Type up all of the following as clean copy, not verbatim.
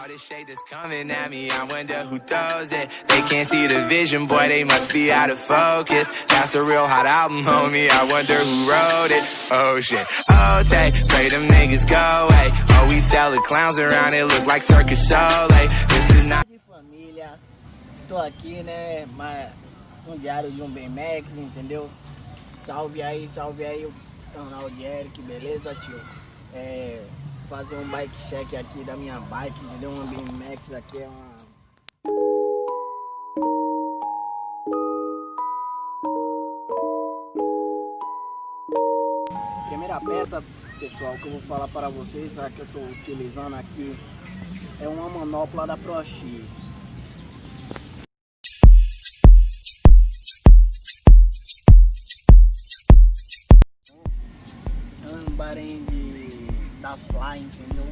All this shade that's coming at me, I wonder who throws it. They can't see the vision, boy, they must be out of focus. That's a real hot album, homie, I wonder who wrote it. Oh shit, oh take, pray them niggas go away. Oh, we sell the clowns around, it look like Circus Soleil. This is not... Família, estou aqui, né, no diário de um BMX, entendeu? Salve aí o canal de Eric, beleza, tio? Fazer um bike check aqui da minha bike, entendeu? Uma BMX aqui é uma... Primeira peça, pessoal, que eu vou falar para vocês, a que eu estou utilizando aqui, é uma manopla da Pro X. Um barém da Fly, entendeu?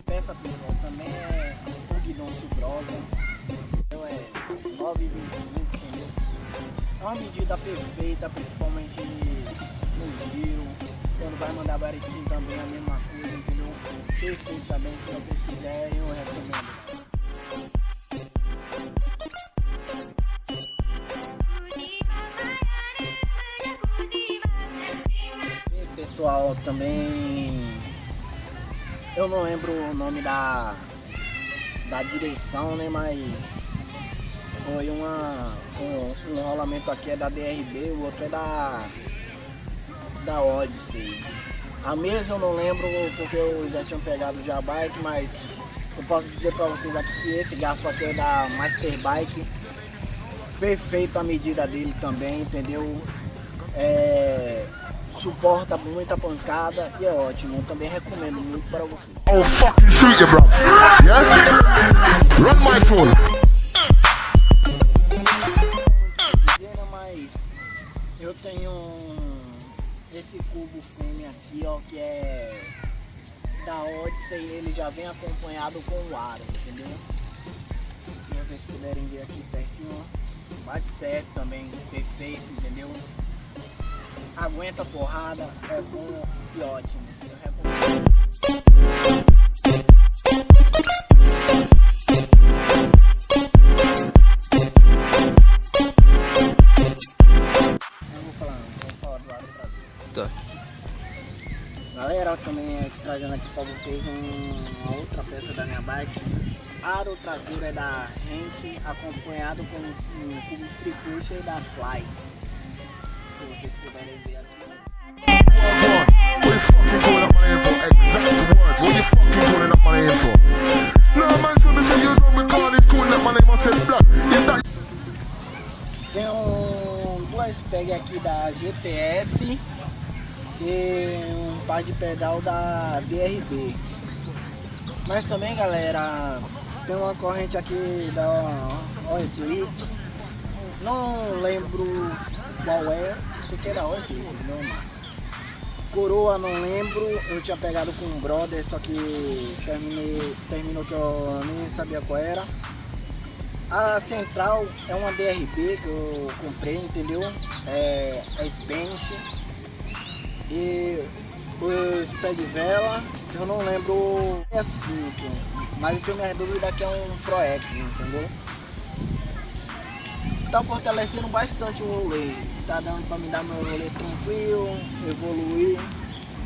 Peça, pessoal, também é um guidão subrosa, então é 9,25, entendeu? É uma medida perfeita, principalmente no giro. Quando vai mandar baricinho também é a mesma coisa, entendeu? Perfeito também, se vocês quiserem, eu recomendo. Pessoal, também eu não lembro o nome da direção, né, mas foi um rolamento aqui é da DRB, o outro é da Odyssey. A mesa eu não lembro porque eu já tinha pegado já a bike, mas eu posso dizer pra vocês aqui que esse garfo aqui é da Master Bike, perfeito a medida dele também, entendeu? Suporta muita pancada e é ótimo, eu também recomendo muito para vocês. Oh fucking shoot you, bro. Yes? Run my phone. Mas eu tenho esse cubo fêmea aqui, ó, que é da Odyssey, ele já vem acompanhado com o aro, entendeu? Se vocês puderem ver aqui pertinho, ó, bate certo também, perfeito, entendeu? Aguenta porrada, é bom e ótimo. Eu recomendo. Vou falar do aro traseiro. Tá. Galera, também trazendo aqui pra vocês uma outra peça da minha bike. Aro traseiro é da Rent, acompanhado com um cubo free pusher da Fly. Se vocês puderem ver aqui. What you fucking calling up my info? Exact words. What you fucking calling up my info? No man, so me say you're wrong with Carnage calling up my name. I said blood. Yeah, that. Tem duas pegs aqui da GTS e um par de pedal da DRB. Mas também, galera, tem uma corrente aqui da Odyssey. Não lembro qual é. Isso aqui era Odyssey, não. Coroa não lembro, eu tinha pegado com um brother, só que terminou que eu nem sabia qual era. A central é uma DRB que eu comprei, entendeu? É Spanish. E os pés de vela, eu não lembro, é assim, mas eu tenho minhas dúvidas que é um Pro X, entendeu? Tá fortalecendo bastante o rolê, tá dando pra me dar meu rolê tranquilo, evoluir,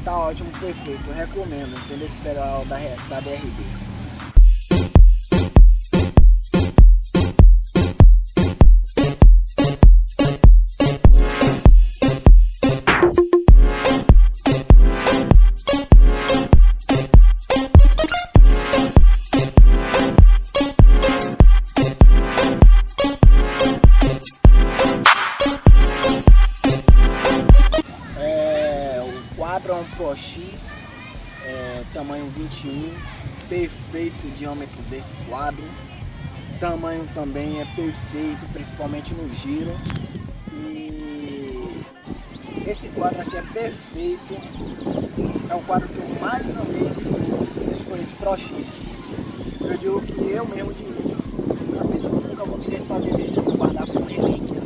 tá ótimo, perfeito, eu recomendo, entendeu? Esse pedal da DRB. Um Pro X, tamanho 21, perfeito diâmetro desse quadro, tamanho também é perfeito, principalmente no giro, e esse quadro aqui é perfeito, é o quadro que eu mais amei foi esse Pro X. Eu digo que eu mesmo digo, a pessoa nunca vou me desfazer dele, vou guardar como relíquia.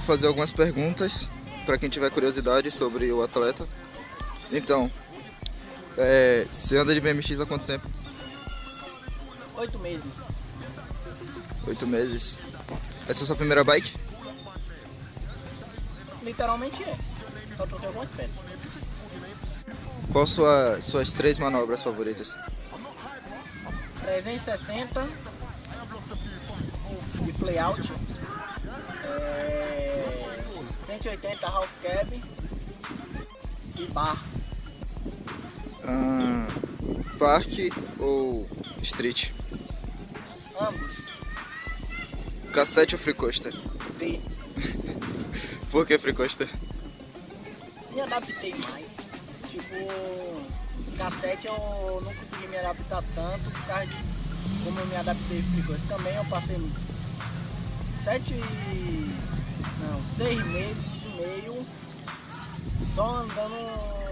fazer algumas perguntas para quem tiver curiosidade sobre o atleta. Então, você anda de BMX há quanto tempo? 8 meses. 8 meses. Essa é a sua primeira bike? Literalmente é. Só troquei algumas peças. Qual suas 3 manobras favoritas? 360 de flyout, 180 half cab e bar. Parque ou street? Ambos. Cassete ou free coaster? Free. Por que free coaster? Me adaptei mais. Tipo, cassete eu não consegui me adaptar tanto por causa de como eu me adaptei free coaster. Também eu passei 6 meses e meio só andando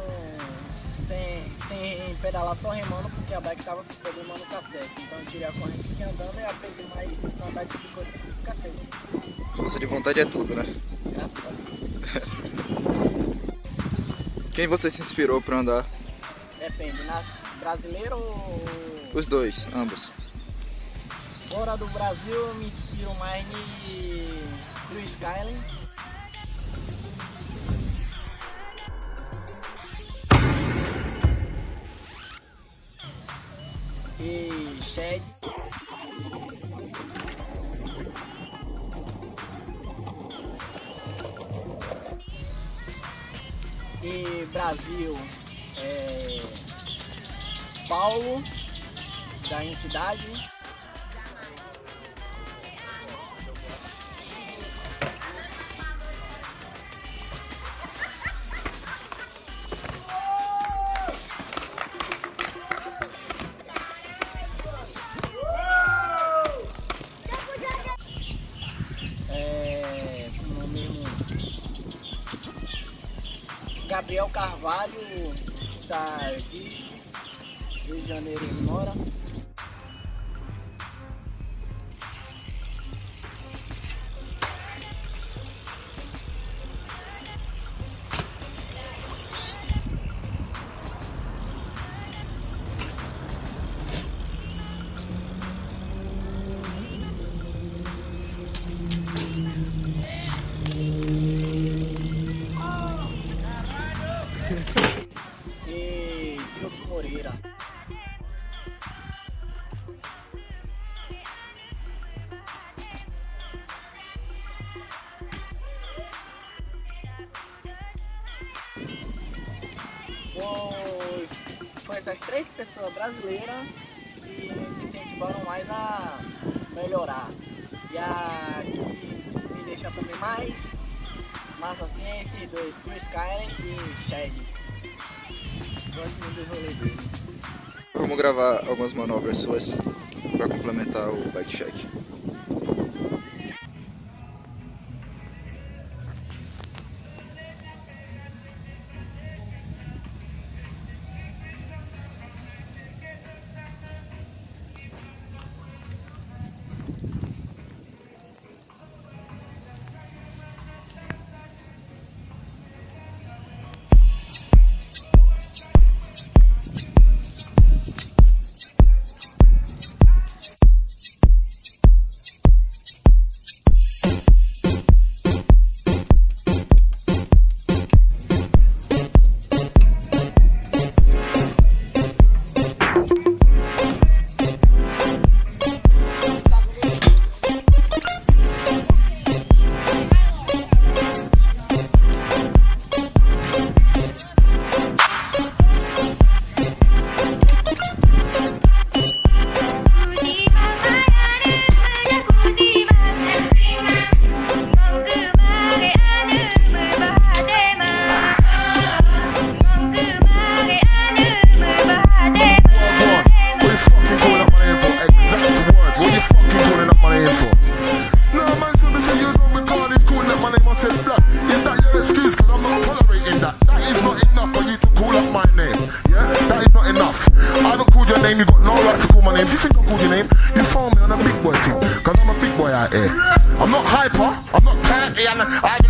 sem pedalar, só remando, porque a bike tava com problema no cassete. Então eu tirei a corrente e fiquei andando e aprendi mais a andar de coisa com cassete. Força de vontade é tudo, né? Graças a Deus. Quem você se inspirou para andar? Depende, brasileiro ou Os dois, ambos. fora do Brasil? Eu me inspiro mais no Skyline. E Shed. E Brasil, Paulo, da entidade. Como mesmo, Gabriel Carvalho, da Rio de Janeiro, ele mora. E Wilson Moreira. Foi essas 3 pessoas brasileiras que me incentivaram mais a melhorar. E a que me deixa também mais massa assim é esses dois, Chris Skyline e Shed. Gosto muito do rolê dele. Vamos gravar algumas manobras suas para complementar o bike check.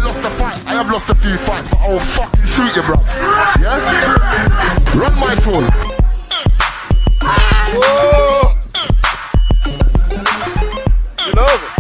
lost a fight. I have lost a few fights, but I will fucking shoot you, bro. Yeah? Run my phone. De novo?